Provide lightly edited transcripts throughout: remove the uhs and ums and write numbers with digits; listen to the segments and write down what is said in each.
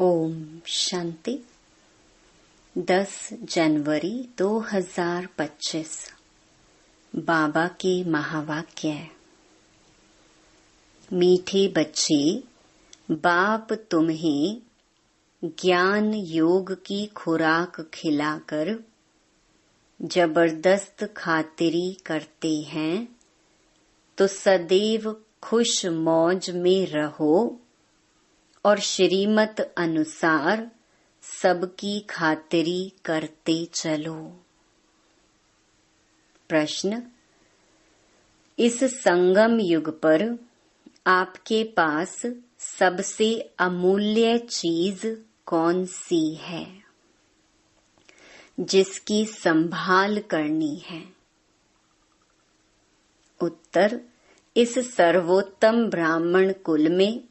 ओम शांति। 10 जनवरी 2025 बाबा के महावाक्य। मीठे बच्चे, बाप तुम्हें ज्ञान योग की खुराक खिलाकर जबरदस्त खातिरी करते हैं, तो सदैव खुश मौज में रहो और श्रीमत अनुसार सबकी खातिरी करते चलो। प्रश्न: इस संगम युग पर आपके पास सबसे अमूल्य चीज कौन सी है जिसकी संभाल करनी है? उत्तर: इस सर्वोत्तम ब्राह्मण कुल में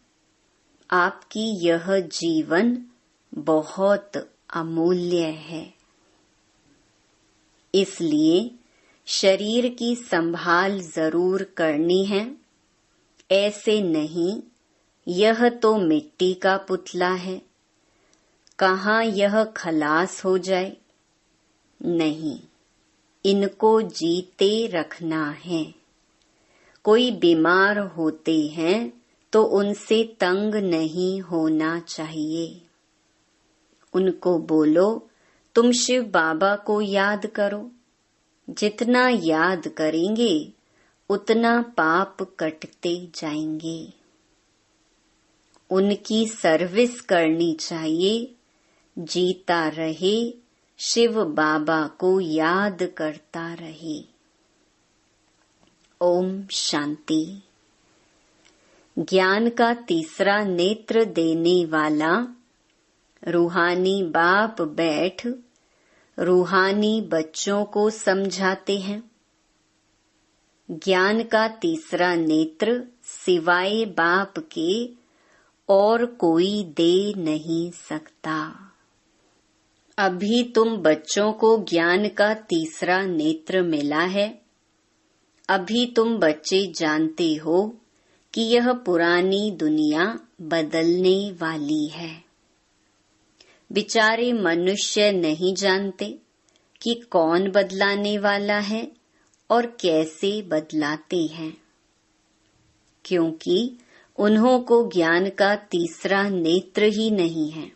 आपकी यह जीवन बहुत अमूल्य है। इसलिए शरीर की संभाल जरूर करनी है। ऐसे नहीं, यह तो मिट्टी का पुतला है, कहाँ यह खलास हो जाए। नहीं, इनको जीते रखना है। कोई बीमार होते हैं तो उनसे तंग नहीं होना चाहिए। उनको बोलो, तुम शिव बाबा को याद करो। जितना याद करेंगे उतना पाप कटते जाएंगे। उनकी सर्विस करनी चाहिए। जीता रहे, शिव बाबा को याद करता रहे। ओम शांति। ज्ञान का तीसरा नेत्र देने वाला रूहानी बाप बैठ रूहानी बच्चों को समझाते हैं। ज्ञान का तीसरा नेत्र सिवाय बाप के और कोई दे नहीं सकता। अभी तुम बच्चों को ज्ञान का तीसरा नेत्र मिला है। अभी तुम बच्चे जानते हो कि यह पुरानी दुनिया बदलने वाली है। बेचारे मनुष्य नहीं जानते कि कौन बदलाने वाला है और कैसे बदलाते हैं, क्योंकि उन्हों को ज्ञान का तीसरा नेत्र ही नहीं है।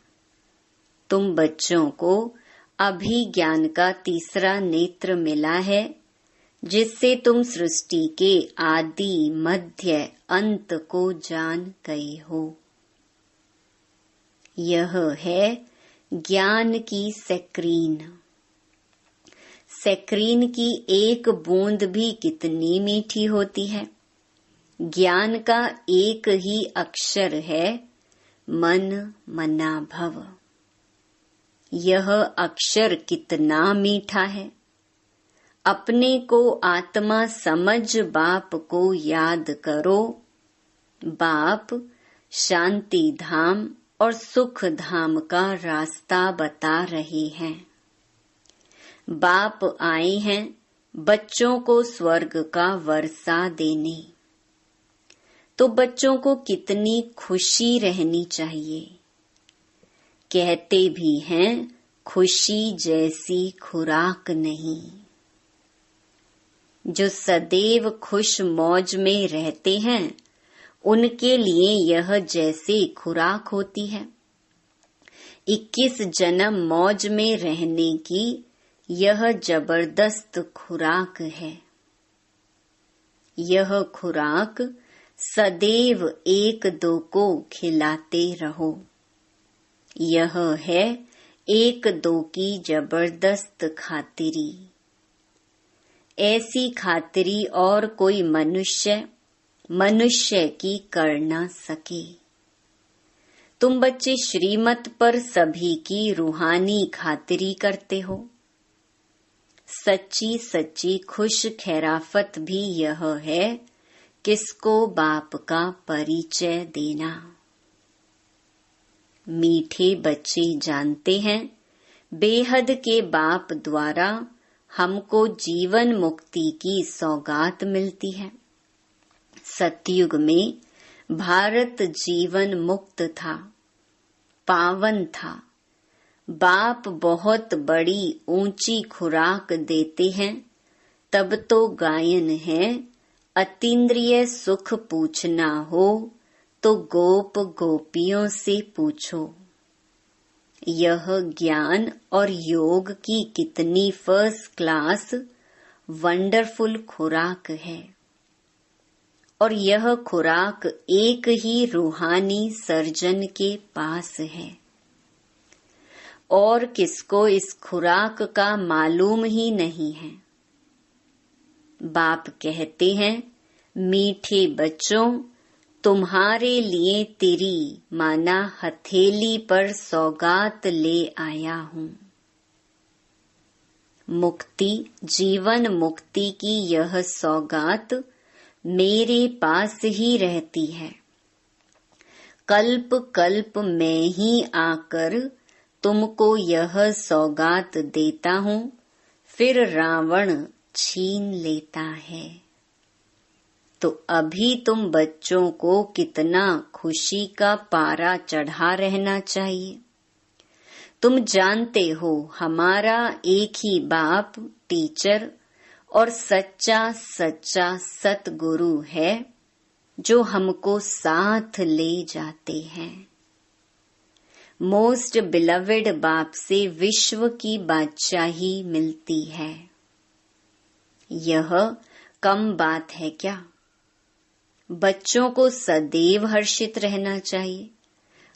तुम बच्चों को अभी ज्ञान का तीसरा नेत्र मिला है, जिससे तुम सृष्टि के आदि मध्य अंत को जान गए हो। यह है ज्ञान की स्क्रीन। स्क्रीन की एक बूंद भी कितनी मीठी होती है। ज्ञान का एक ही अक्षर है, मन मना भव। यह अक्षर कितना मीठा है। अपने को आत्मा समझ बाप को याद करो। बाप शांति धाम और सुख धाम का रास्ता बता रहे हैं। बाप आए हैं बच्चों को स्वर्ग का वर्षा देने। तो बच्चों को कितनी खुशी रहनी चाहिए। कहते भी हैं, खुशी जैसी खुराक नहीं। जो सदैव खुश मौज में रहते हैं, उनके लिए यह जैसे खुराक होती है। 21 जन्म मौज में रहने की यह जबरदस्त खुराक है। यह खुराक सदैव एक दो को खिलाते रहो। यह है एक दो की जबरदस्त खातिरी। ऐसी खातिरी और कोई मनुष्य की कर ना सके। तुम बच्चे श्रीमत पर सभी की रूहानी खातिरी करते हो। सच्ची सच्ची खुश खैराफत भी यह है, किसको बाप का परिचय देना। मीठे बच्चे जानते हैं, बेहद के बाप द्वारा हमको जीवन मुक्ति की सौगात मिलती है। सतयुग में भारत जीवन मुक्त था। पावन था। बाप बहुत बड़ी ऊंची खुराक देते हैं, तब तो गायन है, अतीन्द्रिय सुख पूछना हो तो गोप गोपियों से पूछो। यह ज्ञान और योग की कितनी फर्स्ट क्लास वंडरफुल खुराक है, और यह खुराक एक ही रूहानी सर्जन के पास है। और किसको इस खुराक का मालूम ही नहीं है। बाप कहते हैं, मीठे बच्चों, तुम्हारे लिए तेरी माना हथेली पर सौगात ले आया हूँ। मुक्ति, जीवन मुक्ति की यह सौगात मेरे पास ही रहती है। कल्प कल्प मैं ही आकर तुमको यह सौगात देता हूँ, फिर रावण छीन लेता है। तो अभी तुम बच्चों को कितना खुशी का पारा चढ़ा रहना चाहिए। तुम जानते हो हमारा एक ही बाप, टीचर और सच्चा सच्चा सतगुरु है, जो हमको साथ ले जाते हैं। मोस्ट बिलवेड बाप से विश्व की बादशाही मिलती है। यह कम बात है क्या? बच्चों को सदैव हर्षित रहना चाहिए।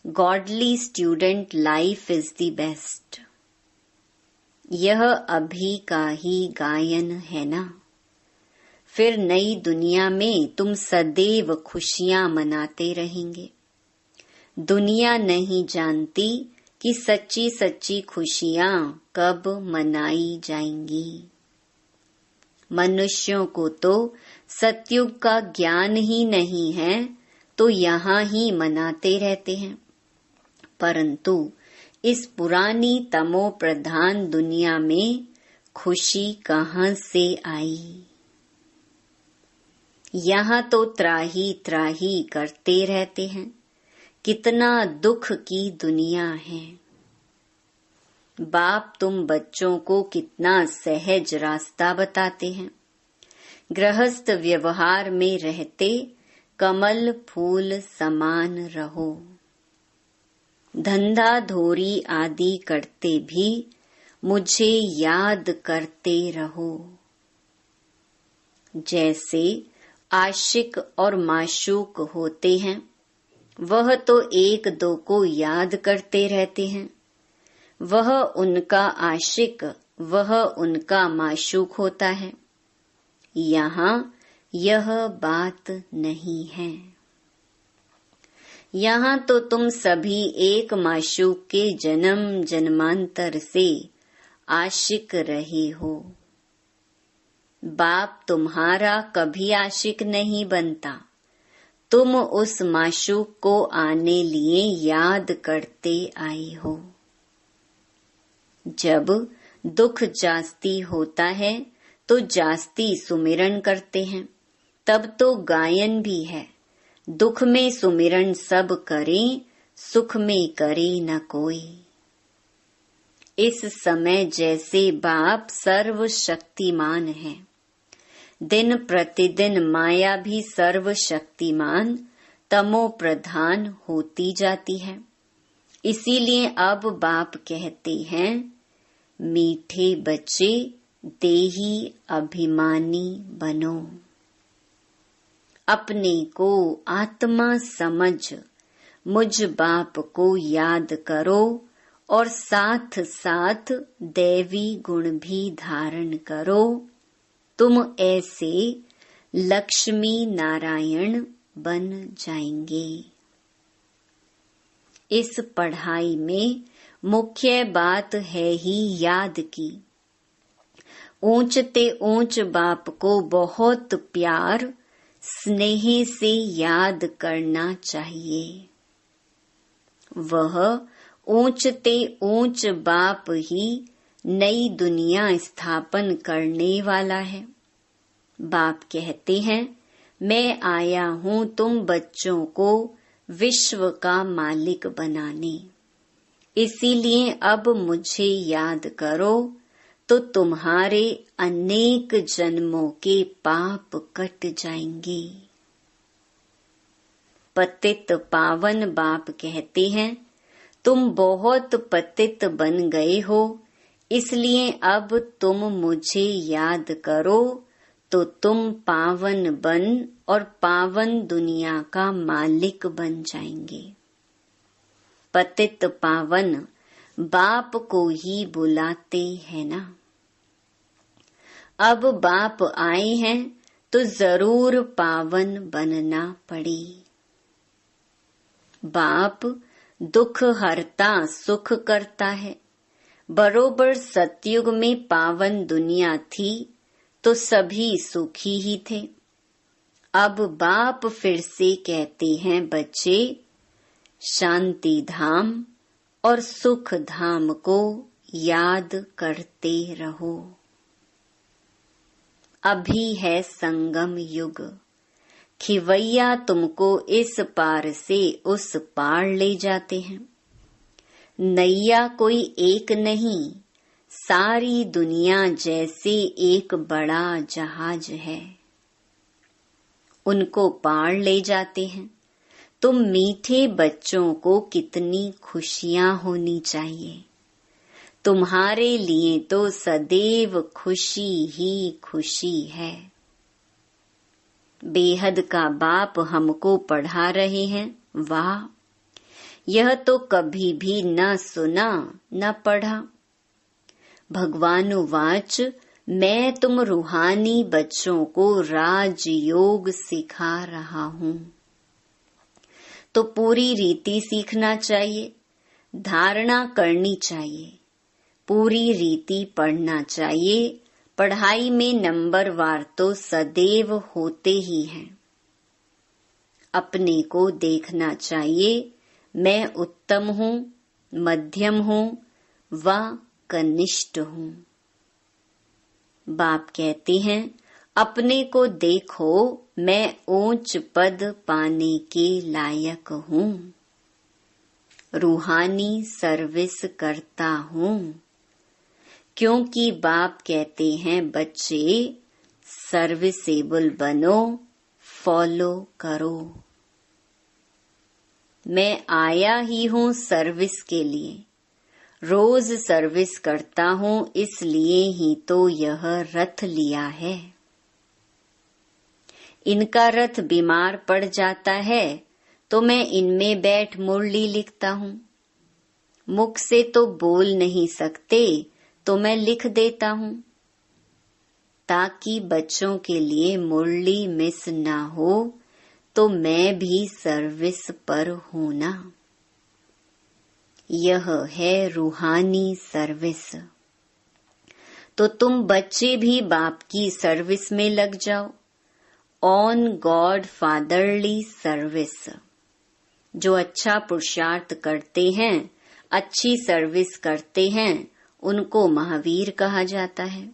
Godly student life is the best. यह अभी का ही गायन है ना। फिर नई दुनिया में तुम सदैव खुशियां मनाते रहेंगे। दुनिया नहीं जानती कि सच्ची सच्ची खुशियां कब मनाई जाएंगी। मनुष्यों को तो सतयुग का ज्ञान ही नहीं है, तो यहाँ ही मनाते रहते हैं। परंतु इस पुरानी तमो प्रधान दुनिया में खुशी कहाँ से आई? यहाँ तो त्राही त्राही करते रहते हैं। कितना दुख की दुनिया है। बाप तुम बच्चों को कितना सहज रास्ता बताते हैं। गृहस्थ व्यवहार में रहते कमल फूल समान रहो। धंधा धोरी आदि करते भी मुझे याद करते रहो। जैसे आशिक और माशूक होते हैं, वह तो एक दो को याद करते रहते हैं। वह उनका आशिक, वह उनका माशूक होता है। यहाँ यह बात नहीं है। यहाँ तो तुम सभी एक माशूक के जन्म जन्मांतर से आशिक रहे हो। बाप तुम्हारा कभी आशिक नहीं बनता। तुम उस माशूक को आने लिए याद करते आए हो। जब दुख जास्ती होता है तो जास्ती सुमिरन करते हैं। तब तो गायन भी है, दुख में सुमिरन सब करें, सुख में करे न कोई। इस समय जैसे बाप सर्वशक्तिमान है, दिन प्रतिदिन माया भी सर्वशक्तिमान तमो प्रधान होती जाती है। इसीलिए अब बाप कहते हैं, मीठे बच्चे देही अभिमानी बनो। अपने को आत्मा समझ मुझ बाप को याद करो और साथ साथ दैवी गुण भी धारण करो। तुम ऐसे लक्ष्मी नारायण बन जाएंगे। इस पढ़ाई में मुख्य बात है ही याद की। ऊंचते ऊंच बाप को बहुत प्यार स्नेह से याद करना चाहिए। वह ऊंचते ऊंच बाप ही नई दुनिया स्थापन करने वाला है। बाप कहते हैं, मैं आया हूँ तुम बच्चों को विश्व का मालिक बनाने। इसीलिए अब मुझे याद करो तो तुम्हारे अनेक जन्मों के पाप कट जाएंगे। पतित पावन बाप कहते हैं, तुम बहुत पतित बन गए हो, इसलिए अब तुम मुझे याद करो तो तुम पावन बन और पावन दुनिया का मालिक बन जाएंगे। पतित पावन बाप को ही बुलाते हैं ना। अब बाप आए हैं तो जरूर पावन बनना पड़े। बाप दुख हरता सुख करता है। बरोबर सतयुग में पावन दुनिया थी तो सभी सुखी ही थे। अब बाप फिर से कहते हैं, बच्चे शांति धाम और सुख धाम को याद करते रहो। अभी है संगम युग, खिवैया तुमको इस पार से उस पार ले जाते हैं। नैया कोई एक नहीं, सारी दुनिया जैसे एक बड़ा जहाज है, उनको पार ले जाते हैं। तुम मीठे बच्चों को कितनी खुशियां होनी चाहिए। तुम्हारे लिए तो सदैव खुशी ही खुशी है। बेहद का बाप हमको पढ़ा रहे हैं। वाह, यह तो कभी भी न सुना न पढ़ा। भगवान वाच, मैं तुम रूहानी बच्चों को राजयोग सिखा रहा हूँ, तो पूरी रीति सीखना चाहिए, धारणा करनी चाहिए, पूरी रीति पढ़ना चाहिए। पढ़ाई में नंबरवार तो सदैव होते ही हैं। अपने को देखना चाहिए, मैं उत्तम हूँ, मध्यम हूँ व कनिष्ठ हूँ। बाप कहते हैं, अपने को देखो, मैं ऊंच पद पाने के लायक हूँ, रूहानी सर्विस करता हूँ। क्योंकि बाप कहते हैं, बच्चे सर्विसेबल बनो, फॉलो करो। मैं आया ही हूँ सर्विस के लिए, रोज सर्विस करता हूँ, इसलिए ही तो यह रथ लिया है। इनका रथ बीमार पड़ जाता है तो मैं इनमें बैठ मुरली लिखता हूँ। मुख से तो बोल नहीं सकते तो मैं लिख देता हूँ, ताकि बच्चों के लिए मुरली मिस ना हो, तो मैं भी सर्विस पर हूँ ना। यह है रूहानी सर्विस। तो तुम बच्चे भी बाप की सर्विस में लग जाओ। On God fatherly service. जो अच्छा पुरुषार्थ करते हैं, अच्छी सर्विस करते हैं, उनको महावीर कहा जाता है।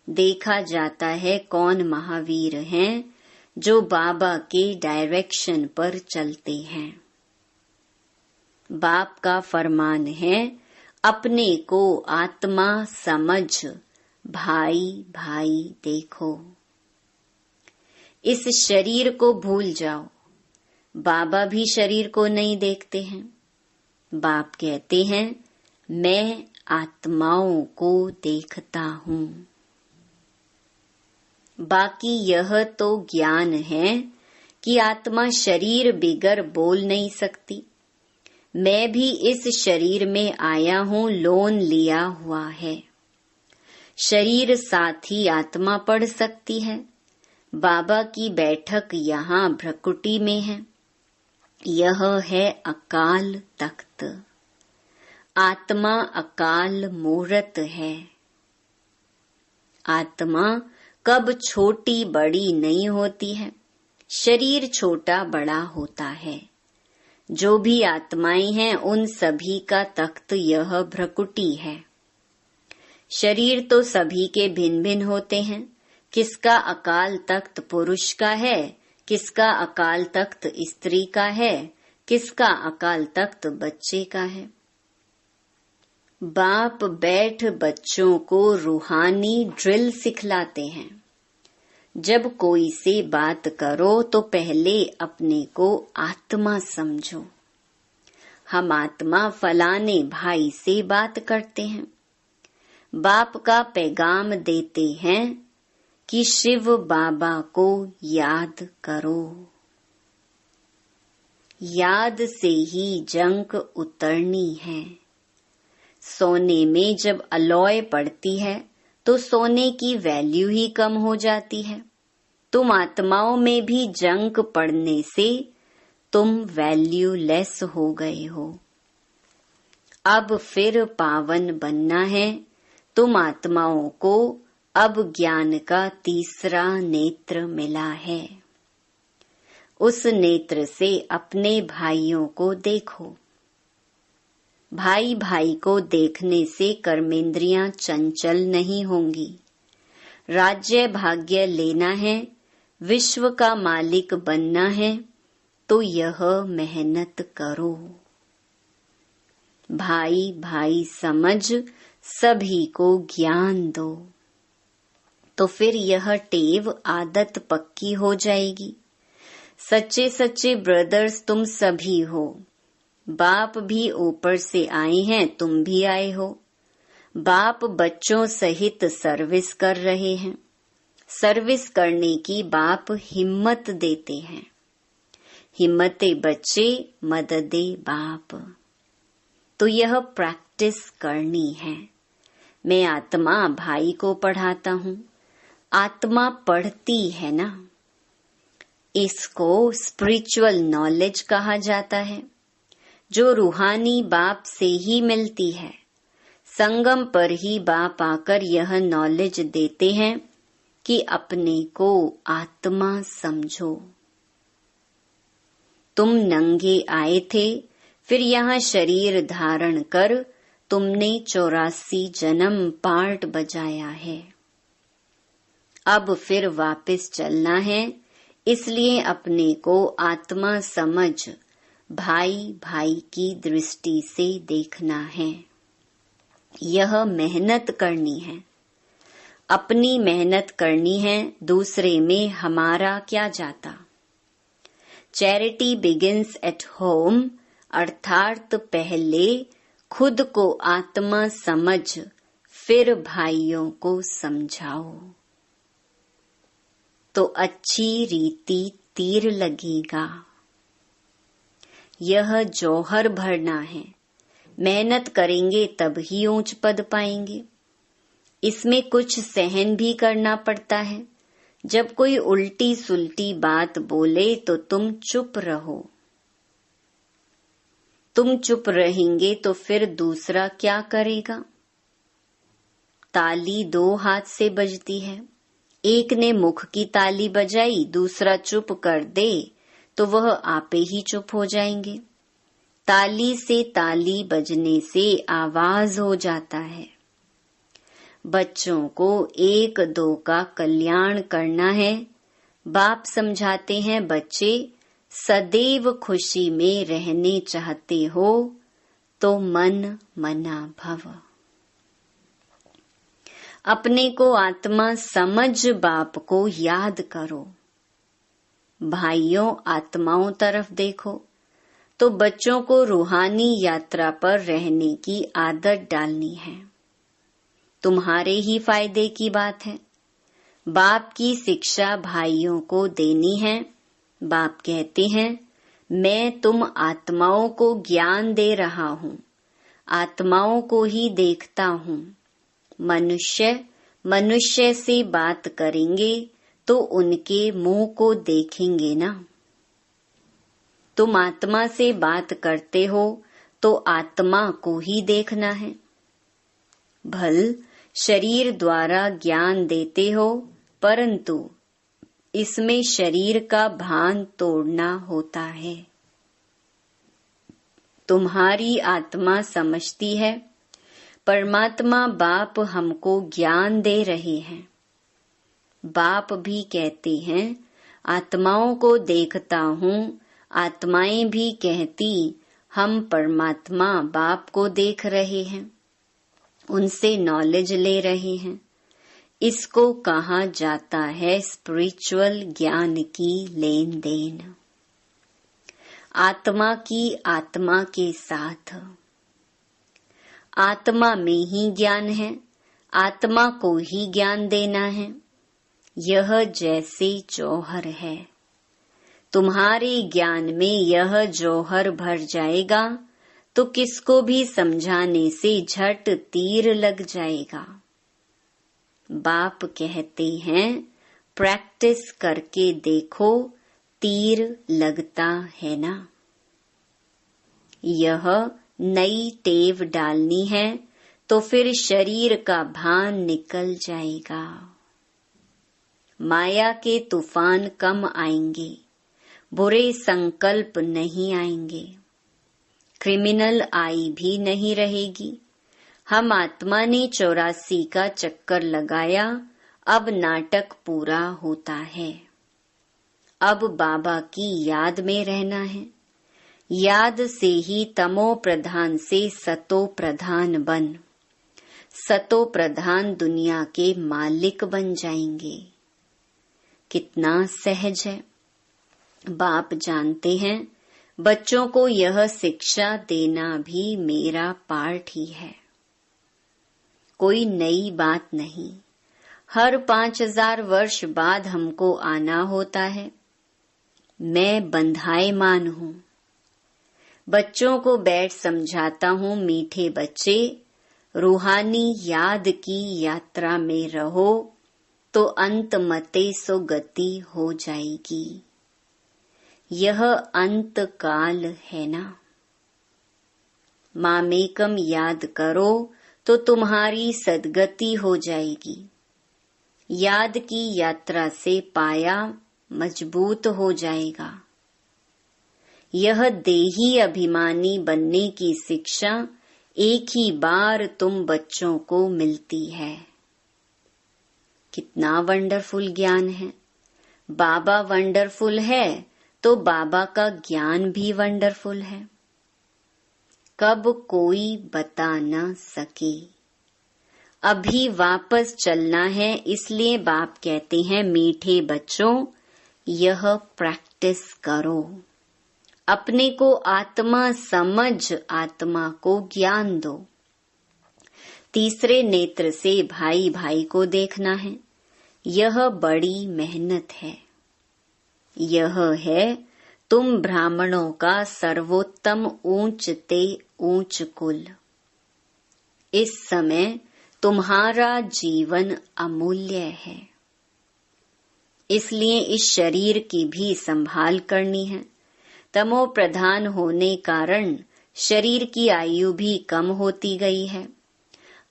देखा जाता है कौन महावीर हैं, जो बाबा के डायरेक्शन पर चलते हैं। बाप का फरमान है, अपने को आत्मा समझ भाई भाई देखो। इस शरीर को भूल जाओ। बाबा भी शरीर को नहीं देखते हैं। बाप कहते हैं, मैं आत्माओं को देखता हूँ। बाकी यह तो ज्ञान है कि आत्मा शरीर बिगर बोल नहीं सकती। मैं भी इस शरीर में आया हूँ, लोन लिया हुआ है। शरीर साथ ही आत्मा पढ़ सकती है। बाबा की बैठक यहाँ भ्रकुटी में है। यह है अकाल तख्त। आत्मा अकाल मूर्त है। आत्मा कब छोटी बड़ी नहीं होती है, शरीर छोटा बड़ा होता है। जो भी आत्माएं हैं, उन सभी का तख्त यह भ्रकुटी है। शरीर तो सभी के भिन्न भिन्न होते हैं। किसका अकाल तख्त पुरुष का है, किसका अकाल तख्त स्त्री का है, किसका अकाल तख्त बच्चे का है। बाप बैठ बच्चों को रूहानी ड्रिल सिखलाते हैं। जब कोई से बात करो तो पहले अपने को आत्मा समझो। हम आत्मा फलाने भाई से बात करते हैं। बाप का पैगाम देते हैं कि शिव बाबा को याद करो। याद से ही जंग उतरनी है। सोने में जब अलॉय पड़ती है तो सोने की वैल्यू ही कम हो जाती है। तुम आत्माओं में भी जंग पड़ने से तुम वैल्यूलेस हो गए हो। अब फिर पावन बनना है। तुम आत्माओं को अब ज्ञान का तीसरा नेत्र मिला है। उस नेत्र से अपने भाइयों को देखो। भाई भाई को देखने से कर्मेंद्रियां चंचल नहीं होंगी। राज्य भाग्य लेना है, विश्व का मालिक बनना है तो यह मेहनत करो। भाई भाई समझ सभी को ज्ञान दो तो फिर यह टेव आदत पक्की हो जाएगी। सच्चे सच्चे ब्रदर्स तुम सभी हो। बाप भी ऊपर से आए हैं, तुम भी आए हो। बाप बच्चों सहित सर्विस कर रहे हैं। सर्विस करने की बाप हिम्मत देते हैं। हिम्मते बच्चे, मददे बाप। तो यह प्रैक्टिस करनी है। मैं आत्मा भाई को पढ़ाता हूँ। आत्मा पढ़ती है ना। इसको स्पिरिचुअल नॉलेज कहा जाता है, जो रूहानी बाप से ही मिलती है। संगम पर ही बाप आकर यह नॉलेज देते हैं कि अपने को आत्मा समझो। तुम नंगे आए थे, फिर यहाँ शरीर धारण कर तुमने 84 जन्म पार्ट बजाया है। अब फिर वापस चलना है, इसलिए अपने को आत्मा समझ भाई भाई की दृष्टि से देखना है। यह मेहनत करनी है। अपनी मेहनत करनी है, दूसरे में हमारा क्या जाता। चैरिटी बिगिंस एट होम, अर्थात पहले खुद को आत्मा समझ फिर भाइयों को समझाओ तो अच्छी रीति तीर लगेगा। यह जौहर भरना है। मेहनत करेंगे तब ही ऊंच पद पाएंगे। इसमें कुछ सहन भी करना पड़ता है। जब कोई उल्टी सुल्टी बात बोले तो तुम चुप रहो। तुम चुप रहेंगे तो फिर दूसरा क्या करेगा। ताली 2 हाथ से बजती है। एक ने मुख की ताली बजाई, दूसरा चुप कर दे तो वह आपे ही चुप हो जाएंगे। ताली से ताली बजने से आवाज हो जाता है। बच्चों को 1-2 का कल्याण करना है। बाप समझाते हैं, बच्चे सदैव खुशी में रहने चाहते हो तो मन मना भव। अपने को आत्मा समझ बाप को याद करो। भाइयों, आत्माओं तरफ देखो तो बच्चों को रूहानी यात्रा पर रहने की आदत डालनी है। तुम्हारे ही फायदे की बात है। बाप की शिक्षा भाइयों को देनी है। बाप कहते हैं, मैं तुम आत्माओं को ज्ञान दे रहा हूँ। आत्माओं को ही देखता हूँ। मनुष्य से बात करेंगे तो उनके मुंह को देखेंगे ना। तुम आत्मा से बात करते हो तो आत्मा को ही देखना है। भल शरीर द्वारा ज्ञान देते हो, परंतु इसमें शरीर का भान तोड़ना होता है। तुम्हारी आत्मा समझती है, परमात्मा बाप हमको ज्ञान दे रहे हैं। बाप भी कहते हैं, आत्माओं को देखता हूँ। आत्माएं भी कहती, हम परमात्मा बाप को देख रहे हैं। उनसे नॉलेज ले रहे हैं। इसको कहा जाता है स्पिरिचुअल ज्ञान की लेन देन। आत्मा की आत्मा के साथ। आत्मा में ही ज्ञान है, आत्मा को ही ज्ञान देना है। यह जैसे जौहर है, तुम्हारे ज्ञान में यह जौहर भर जाएगा तो किसको भी समझाने से झट तीर लग जाएगा। बाप कहते हैं प्रैक्टिस करके देखो, तीर लगता है ना। यह नई टेव डालनी है तो फिर शरीर का भान निकल जाएगा। माया के तूफान कम आएंगे, बुरे संकल्प नहीं आएंगे, क्रिमिनल आई भी नहीं रहेगी। हम आत्मा ने 84 का चक्कर लगाया, अब नाटक पूरा होता है। अब बाबा की याद में रहना है। याद से ही तमो प्रधान से सतो प्रधान बन, सतो प्रधान दुनिया के मालिक बन जाएंगे। कितना सहज है। बाप जानते हैं बच्चों को यह शिक्षा देना भी मेरा पार्ट ही है। कोई नई बात नहीं। हर 5000 वर्ष बाद हमको आना होता है। मैं बंधायमान हूँ। बच्चों को बैठ समझाता हूँ, मीठे बच्चे, रूहानी याद की यात्रा में रहो तो अंत मते सो गति हो जाएगी। यह अंत काल है ना। मामेकम याद करो तो तुम्हारी सद्गति हो जाएगी। याद की यात्रा से पाया मजबूत हो जाएगा। यह देही अभिमानी बनने की शिक्षा एक ही बार तुम बच्चों को मिलती है। कितना वंडरफुल ज्ञान है। बाबा वंडरफुल है तो बाबा का ज्ञान भी वंडरफुल है। कब कोई बता न सके। अभी वापस चलना है, इसलिए बाप कहते हैं मीठे बच्चों यह प्रैक्टिस करो। अपने को आत्मा समझ आत्मा को ज्ञान दो। तीसरे नेत्र से भाई भाई को देखना है। यह बड़ी मेहनत है। यह है तुम ब्राह्मणों का सर्वोत्तम ऊंच ते ऊंच कुल। इस समय तुम्हारा जीवन अमूल्य है, इसलिए इस शरीर की भी संभाल करनी है। तमो प्रधान होने कारण शरीर की आयु भी कम होती गई है।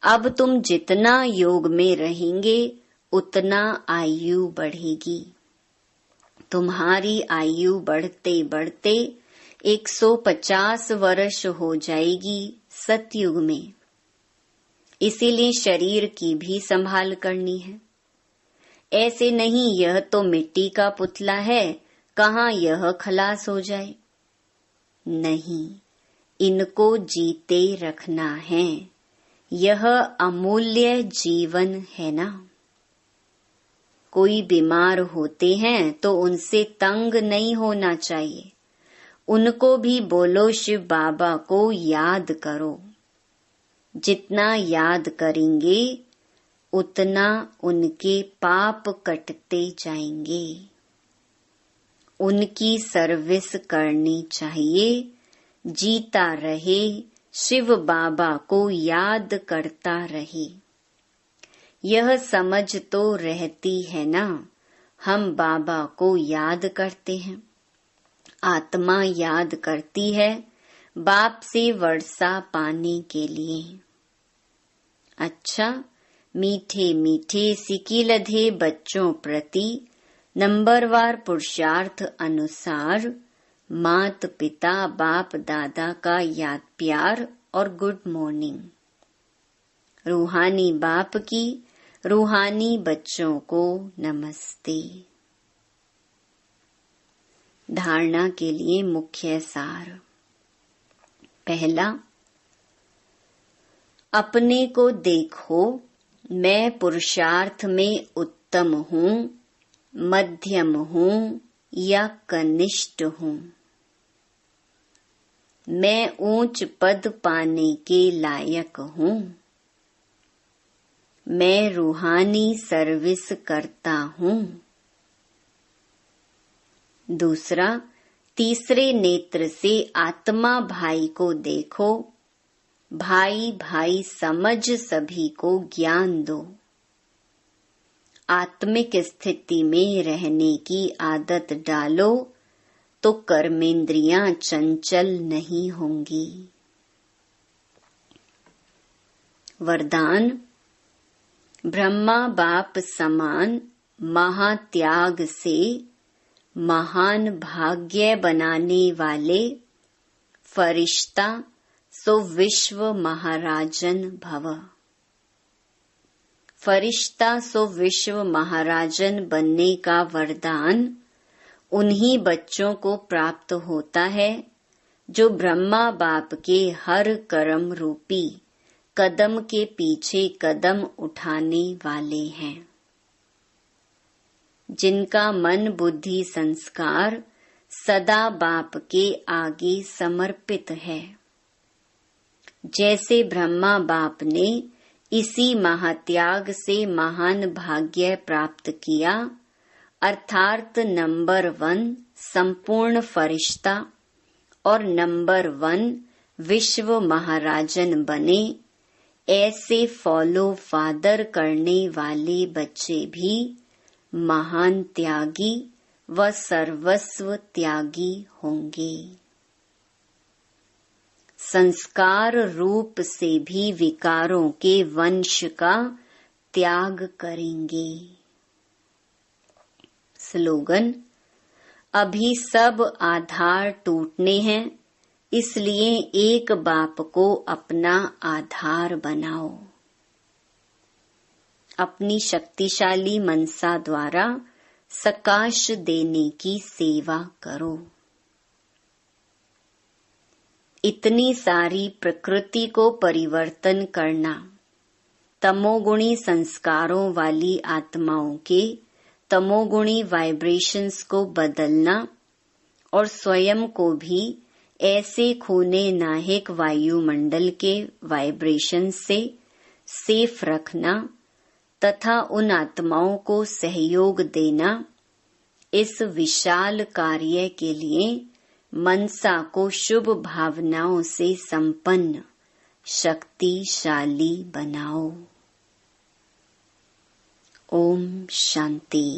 अब तुम जितना योग में रहेंगे उतना आयु बढ़ेगी। तुम्हारी आयु बढ़ते बढ़ते 150 वर्ष हो जाएगी सतयुग में। इसीलिए शरीर की भी संभाल करनी है। ऐसे नहीं यह तो मिट्टी का पुतला है, कहाँ यह खलास हो जाए। नहीं, इनको जीते रखना है। यह अमूल्य जीवन है ना। कोई बीमार होते हैं तो उनसे तंग नहीं होना चाहिए। उनको भी बोलो शिव बाबा को याद करो। जितना याद करेंगे उतना उनके पाप कटते जाएंगे। उनकी सर्विस करनी चाहिए। जीता रहे, शिव बाबा को याद करता रहे। यह समझ तो रहती है ना, हम बाबा को याद करते हैं। आत्मा याद करती है बाप से वर्षा पाने के लिए। अच्छा, मीठे मीठे सिकिलधे बच्चों प्रति नंबरवार पुरुषार्थ अनुसार मात पिता बाप दादा का याद प्यार और गुड मॉर्निंग। रूहानी बाप की रूहानी बच्चों को नमस्ते। धारणा के लिए मुख्य सार। पहला, अपने को देखो, मैं पुरुषार्थ में उत्तम हूँ, मध्यम हूँ या कनिष्ठ हूँ। मैं ऊंच पद पाने के लायक हूँ। मैं रूहानी सर्विस करता हूँ। दूसरा, तीसरे नेत्र से आत्मा भाई को देखो, भाई भाई समझ सभी को ज्ञान दो। आत्मिक स्थिति में रहने की आदत डालो तो कर्मेंद्रियां चंचल नहीं होंगी। वरदान, ब्रह्मा बाप समान महात्याग से महान भाग्य बनाने वाले फरिश्ता सो विश्व महाराजन भव। फरिश्ता सो विश्व महाराजन बनने का वरदान उन्हीं बच्चों को प्राप्त होता है जो ब्रह्मा बाप के हर कर्म रूपी कदम के पीछे कदम उठाने वाले हैं, जिनका मन बुद्धि संस्कार सदा बाप के आगे समर्पित है। जैसे ब्रह्मा बाप ने इसी महात्याग से महान भाग्य प्राप्त किया, अर्थात नंबर 1 संपूर्ण फरिश्ता और नंबर 1 विश्व महाराजन बने, ऐसे फॉलो फादर करने वाले बच्चे भी महान त्यागी व सर्वस्व त्यागी होंगे। संस्कार रूप से भी विकारों के वंश का त्याग करेंगे। स्लोगन, अभी सब आधार टूटने हैं, इसलिए एक बाप को अपना आधार बनाओ। अपनी शक्तिशाली मनसा द्वारा सकाश देने की सेवा करो। इतनी सारी प्रकृति को परिवर्तन करना, तमोगुणी संस्कारों वाली आत्माओं के तमोगुणी वाइब्रेशंस को बदलना और स्वयं को भी ऐसे खूने नाहिक वायुमंडल के वाइब्रेशन से सेफ रखना तथा उन आत्माओं को सहयोग देना, इस विशाल कार्य के लिए मनसा को शुभ भावनाओं से संपन्न शक्तिशाली बनाओ। ओम शांति।